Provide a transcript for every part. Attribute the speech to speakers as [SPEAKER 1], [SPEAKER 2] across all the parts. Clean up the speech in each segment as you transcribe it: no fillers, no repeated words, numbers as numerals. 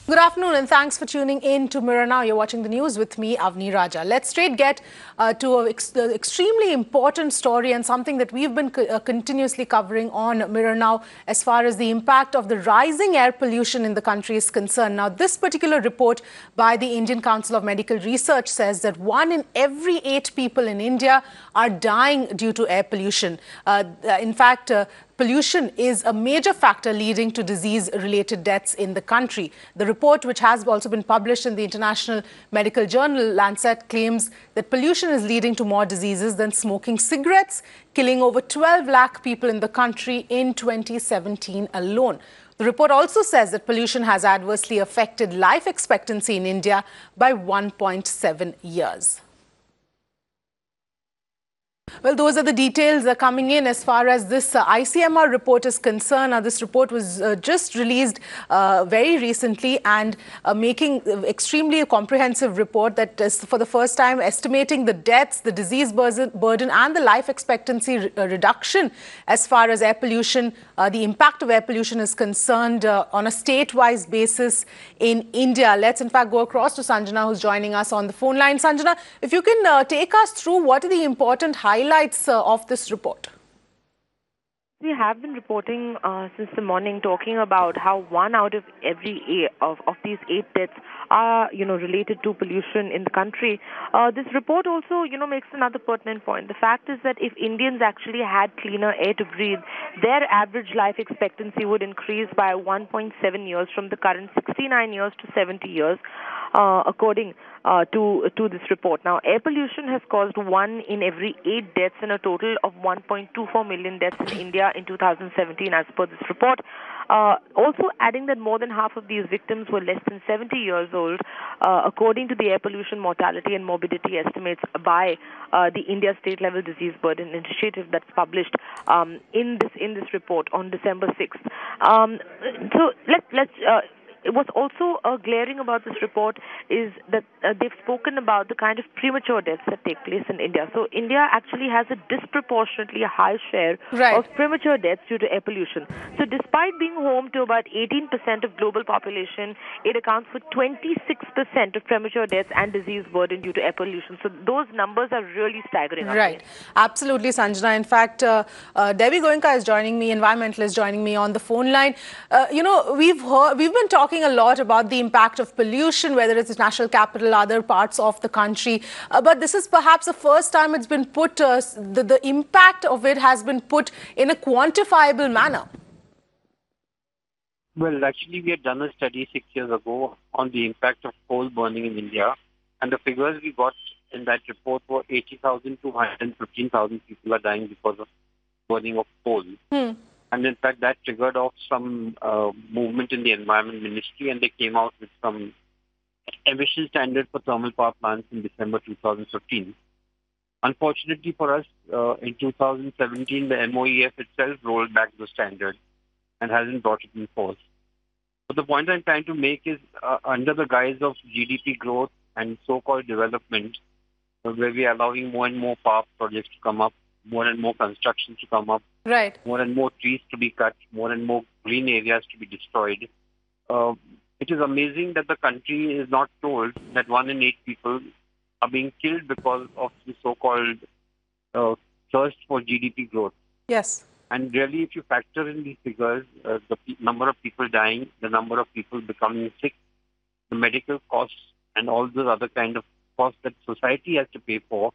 [SPEAKER 1] Good afternoon and thanks for tuning in to Mirror Now. You're watching the news with me, Avni Raja. Let's straight get to an extremely important story and something that we've been continuously covering on Mirror Now as far as the impact of the rising air pollution in the country is concerned. Now, this particular report by the Indian Council of Medical Research says that 1 in every 8 people in India are dying due to air pollution. In fact, pollution is a major factor leading to disease-related deaths in the country. The report, which has also been published in the international medical journal Lancet, claims that pollution is leading to more diseases than smoking cigarettes, killing over 12 lakh people in the country in 2017 alone. The report also says that pollution has adversely affected life expectancy in India by 1.7 years. Well, those are the details coming in as far as this ICMR report is concerned. Now, this report was just released very recently and making extremely a comprehensive report that is for the first time estimating the deaths, the disease burden and the life expectancy reduction as far as air pollution, the impact of air pollution is concerned on a state-wise basis in India. Let's in fact go across to Sanjana, who's joining us on the phone line. Sanjana, if you can take us through what are the important highlights of this report.
[SPEAKER 2] We have been reporting since the morning, talking about how 1 out of every of these 8 deaths are, related to pollution in the country. This report also, makes another pertinent point. The fact is that if Indians actually had cleaner air to breathe, their average life expectancy would increase by 1.7 years from the current 69 years to 70 years, according to this report. Now, air pollution has caused 1 in every 8 deaths and a total of 1.24 million deaths in India in 2017, as per this report. Also adding that more than half of these victims were less than 70 years old, according to the air pollution mortality and morbidity estimates by the India State Level Disease Burden Initiative that's published in this report on December 6th. So let's what's also glaring about this report is that they've spoken about the kind of premature deaths that take place in India. So India actually has a disproportionately high share of premature deaths due to air pollution. So despite being home to about 18% of global population, it accounts for 26% of premature deaths and disease burden due to air pollution. So those numbers are really staggering.
[SPEAKER 1] Right. Absolutely, Sanjana. In fact, Devi Goenka is joining me, environmentalist joining me on the phone line. We've been talking a lot about the impact of pollution, whether it's the national capital, other parts of the country. But this is perhaps the first time it's been put, the impact of it has been put in a quantifiable manner.
[SPEAKER 3] Well, actually, we had done a study 6 years ago on the impact of coal burning in India. And the figures we got in that report were 80,000 to 115,000 people are dying because of burning of coal. And in fact, that triggered off some movement in the Environment Ministry, and they came out with some emission standard for thermal power plants in December 2015. Unfortunately for us, in 2017, the MOEF itself rolled back the standard and hasn't brought it in force. But the point I'm trying to make is, under the guise of GDP growth and so-called development, where we are allowing more and more power projects to come up, more and more construction to come up, more and more trees to be cut, more and more green areas to be destroyed. It is amazing that the country is not told that 1 in 8 people are being killed because of the so-called thirst for GDP growth.
[SPEAKER 1] Yes.
[SPEAKER 3] And really, if you factor in these figures, the number of people dying, the number of people becoming sick, the medical costs, and all those other kind of costs that society has to pay for,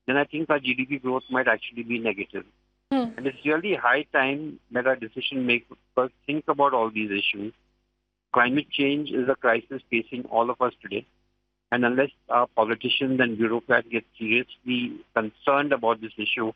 [SPEAKER 3] then I think our GDP growth might actually be negative. And it's really high time that our decision makers think about all these issues. Climate change is a crisis facing all of us today. And unless our politicians and bureaucrats get seriously concerned about this issue,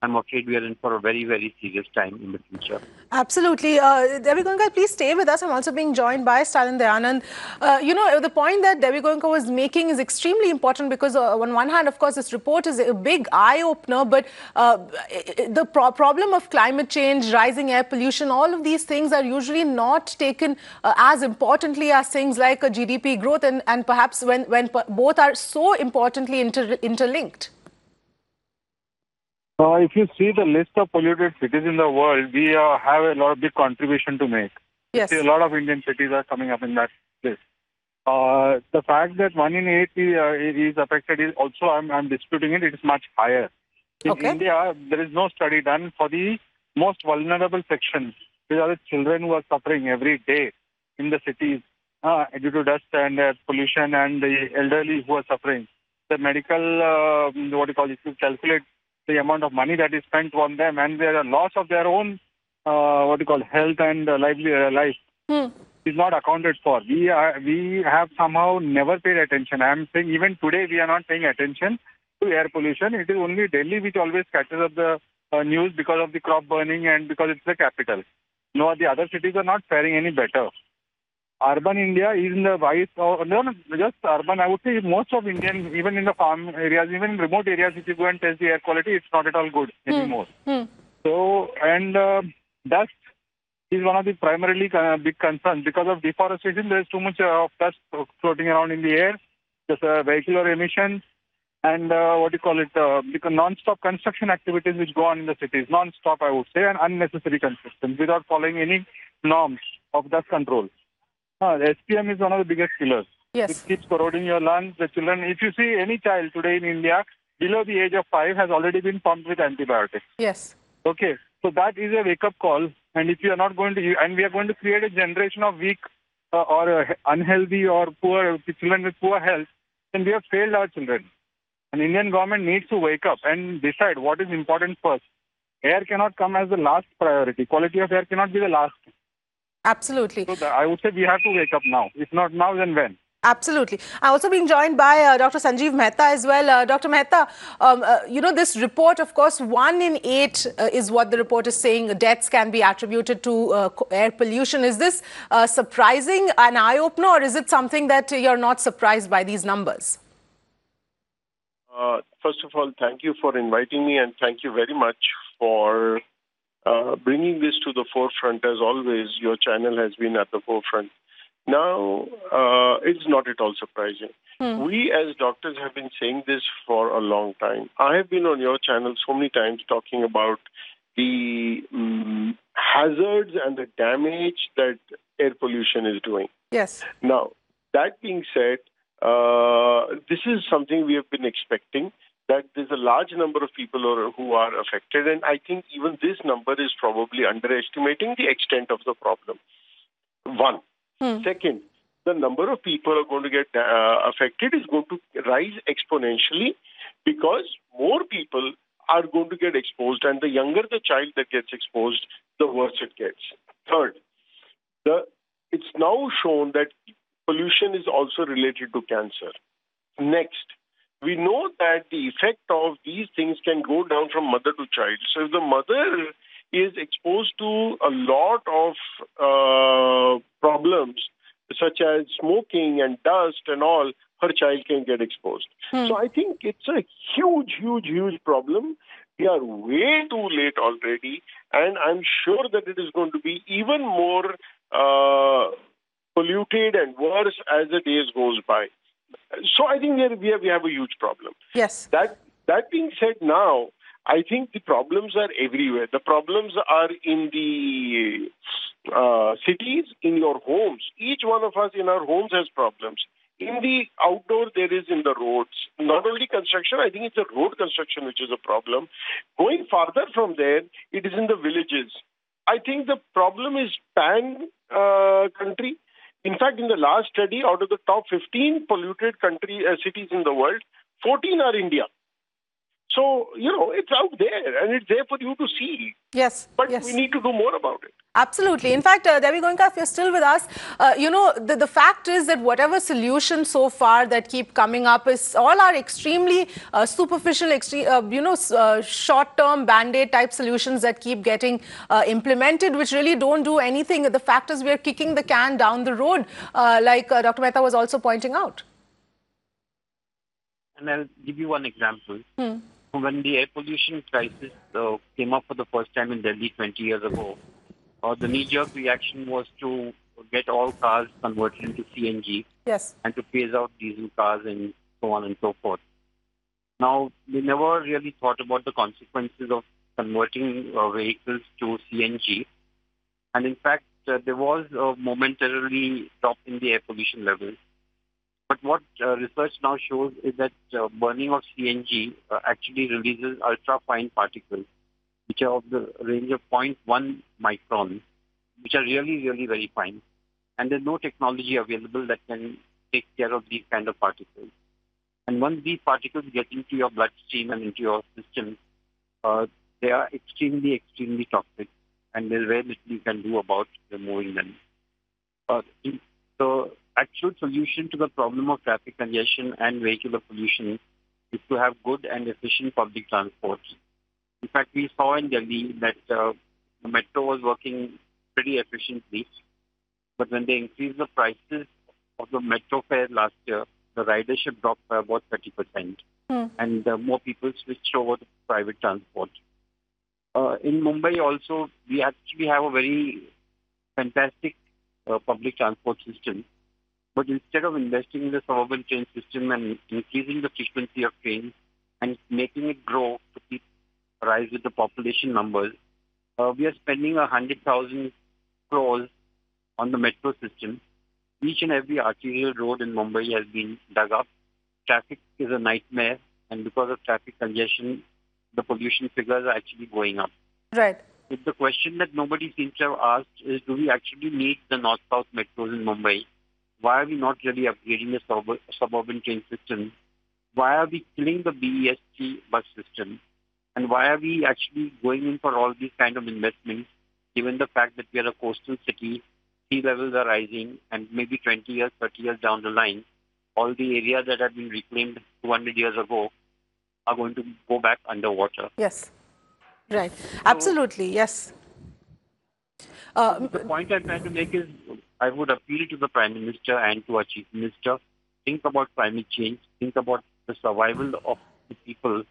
[SPEAKER 3] I'm afraid we are in for a very, very serious time in the future.
[SPEAKER 1] Absolutely. Devi Goenka, please stay with us. I'm also being joined by Stalin Dayanand. The point that Devi Goenka was making is extremely important because on one hand, of course, this report is a big eye-opener, but the problem of climate change, rising air pollution, all of these things are usually not taken as importantly as things like a GDP growth and perhaps when both are so importantly interlinked.
[SPEAKER 4] If you see the list of polluted cities in the world, we have a lot of big contribution to make.
[SPEAKER 1] Yes.
[SPEAKER 4] See, a lot of Indian cities are coming up in that this. The fact that 1 in 8 is affected is also, I'm disputing it. It is much higher. In
[SPEAKER 1] Okay.
[SPEAKER 4] India, there is no study done for the most vulnerable sections. These are the children who are suffering every day in the cities due to dust and pollution, and the elderly who are suffering. The medical, if you calculate the amount of money that is spent on them and the loss of their own, health and life is not accounted for. We have somehow never paid attention. I am saying even today we are not paying attention to air pollution. It is only Delhi which always catches up the news because of the crop burning and because it's the capital. No, the other cities are not faring any better. Urban India is in the vice, just urban. I would say most of Indian, even in the farm areas, even in remote areas, if you go and test the air quality, it's not at all good anymore. So, and dust is one of the primarily big concerns. Because of deforestation, there is too much of dust floating around in the air, just vehicular emissions, and because non-stop construction activities which go on in the cities, non-stop I would say, and unnecessary construction without following any norms of dust control. The SPM is one of the biggest killers.
[SPEAKER 1] Yes.
[SPEAKER 4] It keeps corroding your lungs. The children, if you see any child today in India below the age of 5 has already been pumped with antibiotics.
[SPEAKER 1] Yes.
[SPEAKER 4] Okay, so that is a wake-up call. And if you are not going to, and we are going to create a generation of weak or unhealthy or poor children with poor health, then we have failed our children. An Indian government needs to wake up and decide what is important first. Air cannot come as the last priority. Quality of air cannot be the last.
[SPEAKER 1] Absolutely.
[SPEAKER 4] So I would say we have to wake up now. If not now, then when?
[SPEAKER 1] Absolutely. I'm also being joined by Dr. Sanjeev Mehta as well. Dr. Mehta, this report, of course, 1 in 8 is what the report is saying. Deaths can be attributed to air pollution. Is this surprising, an eye-opener, or is it something that you're not surprised by these numbers?
[SPEAKER 5] First of all, thank you for inviting me, and thank you very much for bringing this to the forefront. As always, your channel has been at the forefront. Now, it's not at all surprising. We as doctors have been saying this for a long time. I have been on your channel so many times talking about the hazards and the damage that air pollution is doing.
[SPEAKER 1] Yes.
[SPEAKER 5] Now, that being said, this is something we have been expecting, that there's a large number of people who are affected, and I think even this number is probably underestimating the extent of the problem. One. Second, the number of people who are going to get affected is going to rise exponentially because more people are going to get exposed, and the younger the child that gets exposed, the worse it gets. Third, it's now shown that pollution is also related to cancer. Next, we know that the effect of these things can go down from mother to child. So if the mother is exposed to a lot of problems, such as smoking and dust and all, her child can get exposed. So I think it's a huge problem. We are way too late already, and I'm sure that it is going to be even more polluted and worse as the days goes by. So I think we have a huge problem.
[SPEAKER 1] Yes.
[SPEAKER 5] That being said, now I think the problems are everywhere. The problems are in the cities, in your homes. Each one of us in our homes has problems. In the outdoor, there is in the roads. Not only construction, I think it's the road construction which is a problem. Going farther from there, it is in the villages. I think the problem is pan-country. In fact, in the last study, out of the top 15 polluted cities in the world, 14 are India. So, it's out there and it's there for you to see.
[SPEAKER 1] Yes.
[SPEAKER 5] But we need to do more about it.
[SPEAKER 1] Absolutely. In fact, Devi Goenka, if you're still with us, the fact is that whatever solutions so far that keep coming up all are extremely superficial, short-term Band-Aid type solutions that keep getting implemented, which really don't do anything. The fact is we're kicking the can down the road, like Dr. Mehta was also pointing out.
[SPEAKER 3] And I'll give you one example. When the air pollution crisis came up for the first time in Delhi 20 years ago, the knee-jerk reaction was to get all cars converted into CNG.
[SPEAKER 1] Yes.
[SPEAKER 3] And to phase out diesel cars and so on and so forth. Now, they never really thought about the consequences of converting vehicles to CNG. And in fact, there was a momentarily drop in the air pollution levels. But what research now shows is that burning of CNG actually releases ultra-fine particles, which are of the range of zero.1 micron, which are really, really very fine. And there's no technology available that can take care of these kind of particles. And once these particles get into your bloodstream and into your system, they are extremely, extremely toxic, and there's very little you can do about removing them. The actual solution to the problem of traffic congestion and vehicular pollution is to have good and efficient public transport. In fact, we saw in Delhi that the metro was working pretty efficiently, but when they increased the prices of the metro fare last year, the ridership dropped by about 30%, and more people switched over to private transport. In Mumbai also, we actually have a very fantastic public transport system. But instead of investing in the suburban train system and increasing the frequency of trains and making it grow to keep rise with the population numbers, we are spending 100,000 crores on the metro system. Each and every arterial road in Mumbai has been dug up. Traffic is a nightmare, and because of traffic congestion, the pollution figures are actually going up.
[SPEAKER 1] Right.
[SPEAKER 3] The question that nobody seems to have asked is, do we actually need the north-south metros in Mumbai? Why are we not really upgrading the suburban train system? Why are we killing the BEST bus system? And why are we actually going in for all these kind of investments, given the fact that we are a coastal city, sea levels are rising, and maybe 20 years, 30 years down the line, all the areas that have been reclaimed 200 years ago are going to go back underwater.
[SPEAKER 1] Yes. Right. Absolutely. Yes.
[SPEAKER 3] The point I'm trying to make is, I would appeal to the Prime Minister and to our Chief Minister, think about climate change, think about the survival of the people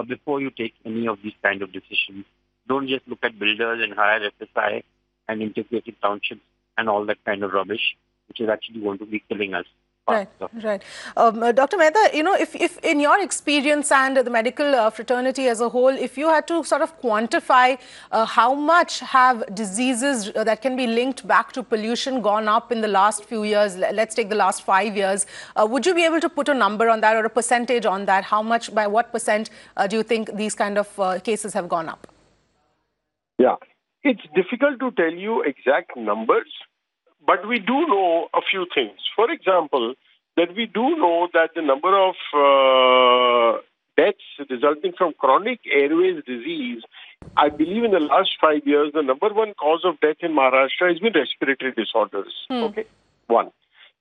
[SPEAKER 3] before you take any of these kind of decisions. Don't just look at builders and hire FSI and integrated townships and all that kind of rubbish, which is actually going to be killing us.
[SPEAKER 1] Right, right. Dr. Mehta, if in your experience and the medical fraternity as a whole, if you had to sort of quantify how much have diseases that can be linked back to pollution gone up in the last few years, let's take the last 5 years, would you be able to put a number on that or a percentage on that? How much, by what percent do you think these kind of cases have gone up?
[SPEAKER 5] Yeah, it's difficult to tell you exact numbers. But we do know a few things. For example, that we do know that the number of deaths resulting from chronic airways disease, I believe in the last 5 years, the number one cause of death in Maharashtra has been respiratory disorders. Okay, one.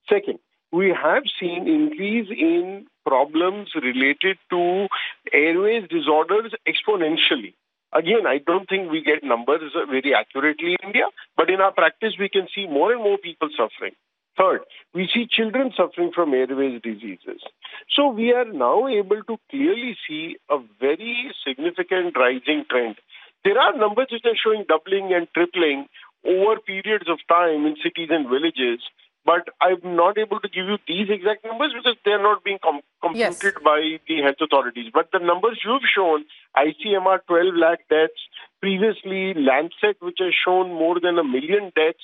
[SPEAKER 5] Second, we have seen increase in problems related to airways disorders exponentially. Again, I don't think we get numbers very accurately in India, but in our practice, we can see more and more people suffering. Third, we see children suffering from airways diseases. So we are now able to clearly see a very significant rising trend. There are numbers which are showing doubling and tripling over periods of time in cities and villages, but I'm not able to give you these exact numbers because they're not being computed by the health authorities. But the numbers you've shown, ICMR 12 lakh deaths, previously Lancet, which has shown more than 1 million deaths,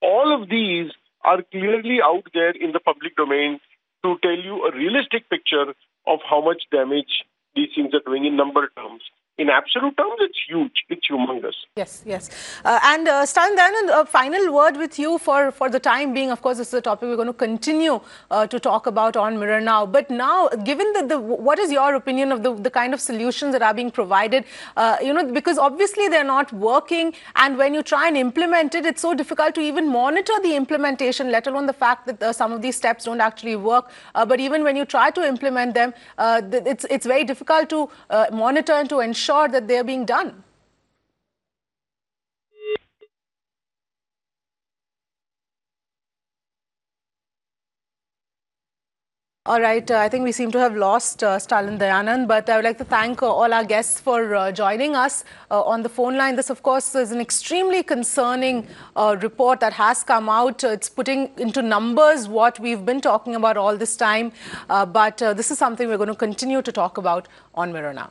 [SPEAKER 5] all of these are clearly out there in the public domain to tell you a realistic picture of how much damage these things are doing in number terms. In absolute terms, it's huge. It's humongous.
[SPEAKER 1] Yes, yes. And Stan, then a final word with you for the time being. Of course, this is a topic we're going to continue to talk about on Mirror Now. But now, given what is your opinion of the kind of solutions that are being provided? Because obviously they're not working. And when you try and implement it, it's so difficult to even monitor the implementation, let alone the fact that some of these steps don't actually work. But even when you try to implement them, it's very difficult to monitor and to ensure that they're being done. All right, I think we seem to have lost Stalin Dayanand, but I would like to thank all our guests for joining us on the phone line. This, of course, is an extremely concerning report that has come out. It's putting into numbers what we've been talking about all this time, but this is something we're going to continue to talk about on Mirror Now.